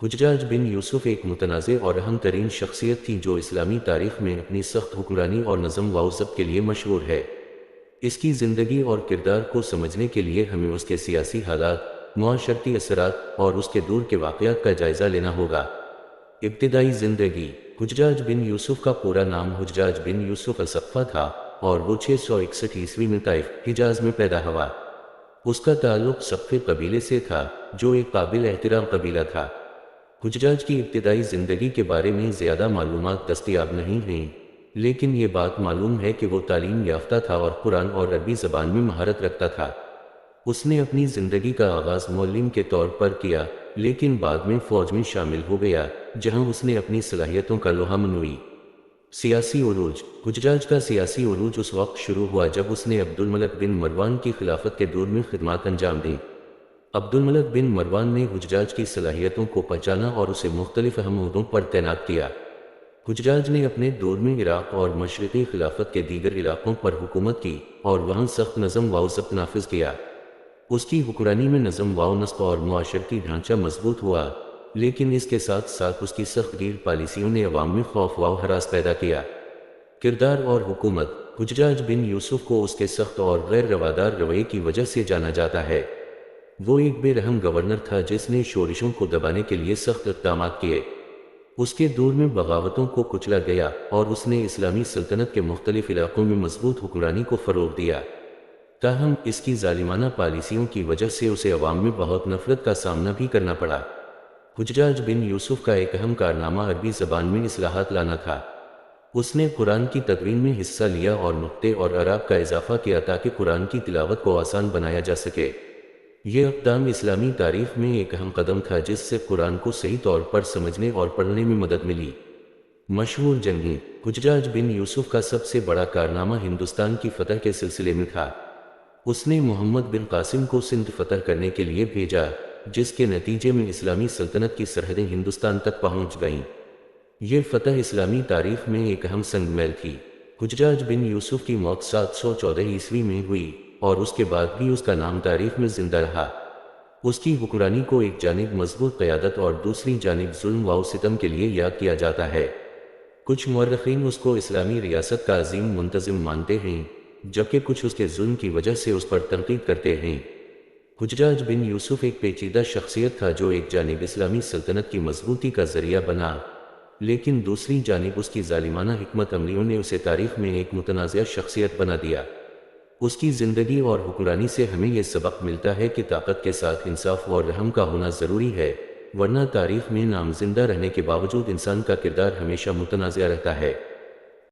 حجاج بن یوسف ایک متنازع اور اہم ترین شخصیت تھی جو اسلامی تاریخ میں اپنی سخت حکمرانی اور نظم و ضبط کے لیے مشہور ہے۔ اس کی زندگی اور کردار کو سمجھنے کے لیے ہمیں اس کے سیاسی حالات، معاشرتی اثرات اور اس کے دور کے واقعات کا جائزہ لینا ہوگا۔ ابتدائی زندگی۔ حجاج بن یوسف کا پورا نام حجاج بن یوسف الصقفی تھا اور وہ 661 عیسوی میں طائف، حجاز میں پیدا ہوا۔ اس کا تعلق صقفی قبیلے سے تھا جو ایک قابل احترام قبیلہ تھا۔ حجاج کی ابتدائی زندگی کے بارے میں زیادہ معلومات دستیاب نہیں ہیں، لیکن یہ بات معلوم ہے کہ وہ تعلیم یافتہ تھا اور قرآن اور عربی زبان میں مہارت رکھتا تھا۔ اس نے اپنی زندگی کا آغاز معلم کے طور پر کیا، لیکن بعد میں فوج میں شامل ہو گیا، جہاں اس نے اپنی صلاحیتوں کا لوہا منوئی۔ سیاسی عروج۔ حجاج کا سیاسی عروج اس وقت شروع ہوا جب اس نے عبد الملک بن مروان کی خلافت کے دور میں خدمات انجام دیں۔ عبد الملک بن مروان نے حجاج کی صلاحیتوں کو پہچانا اور اسے مختلف اہم عہدوں پر تعینات کیا۔ حجاج نے اپنے دور میں عراق اور مشرقی خلافت کے دیگر علاقوں پر حکومت کی اور وہاں سخت نظم و ضبط نافذ کیا۔ اس کی حکمرانی میں نظم و نسق اور معاشرتی ڈھانچہ مضبوط ہوا، لیکن اس کے ساتھ ساتھ اس کی سخت گیر پالیسیوں نے عوام میں خوف و ہراس پیدا کیا۔ کردار اور حکومت۔ حجاج بن یوسف کو اس کے سخت اور غیر روادار رویے کی وجہ سے جانا جاتا ہے۔ وہ ایک بے رحم گورنر تھا جس نے شورشوں کو دبانے کے لیے سخت اقدامات کیے۔ اس کے دور میں بغاوتوں کو کچلا گیا اور اس نے اسلامی سلطنت کے مختلف علاقوں میں مضبوط حکمرانی کو فروغ دیا۔ تاہم اس کی ظالمانہ پالیسیوں کی وجہ سے اسے عوام میں بہت نفرت کا سامنا بھی کرنا پڑا۔ حجاج بن یوسف کا ایک اہم کارنامہ عربی زبان میں اصلاحات لانا تھا۔ اس نے قرآن کی تدوین میں حصہ لیا اور نقطے اور اعراب کا اضافہ کیا تاکہ قرآن کی تلاوت کو آسان بنایا جا سکے۔ یہ اقدام اسلامی تاریخ میں ایک اہم قدم تھا جس سے قرآن کو صحیح طور پر سمجھنے اور پڑھنے میں مدد ملی۔ مشہور جنگیں۔ حجاج بن یوسف کا سب سے بڑا کارنامہ ہندوستان کی فتح کے سلسلے میں تھا۔ اس نے محمد بن قاسم کو سندھ فتح کرنے کے لیے بھیجا، جس کے نتیجے میں اسلامی سلطنت کی سرحدیں ہندوستان تک پہنچ گئیں۔ یہ فتح اسلامی تاریخ میں ایک اہم سنگ میل تھی۔ حجاج بن یوسف کی موت 714 عیسوی میں ہوئی اور اس کے بعد بھی اس کا نام تاریخ میں زندہ رہا۔ اس کی حکمرانی کو ایک جانب مضبوط قیادت اور دوسری جانب ظلم و ستم کے لیے یاد کیا جاتا ہے۔ کچھ مورخین اس کو اسلامی ریاست کا عظیم منتظم مانتے ہیں، جبکہ کچھ اس کے ظلم کی وجہ سے اس پر تنقید کرتے ہیں۔ حجاج بن یوسف ایک پیچیدہ شخصیت تھا جو ایک جانب اسلامی سلطنت کی مضبوطی کا ذریعہ بنا، لیکن دوسری جانب اس کی ظالمانہ حکمت عملیوں نے اسے تاریخ میں ایک متنازع شخصیت بنا دیا۔ اس کی زندگی اور حکمرانی سے ہمیں یہ سبق ملتا ہے کہ طاقت کے ساتھ انصاف اور رحم کا ہونا ضروری ہے، ورنہ تاریخ میں نام زندہ رہنے کے باوجود انسان کا کردار ہمیشہ متنازع رہتا ہے۔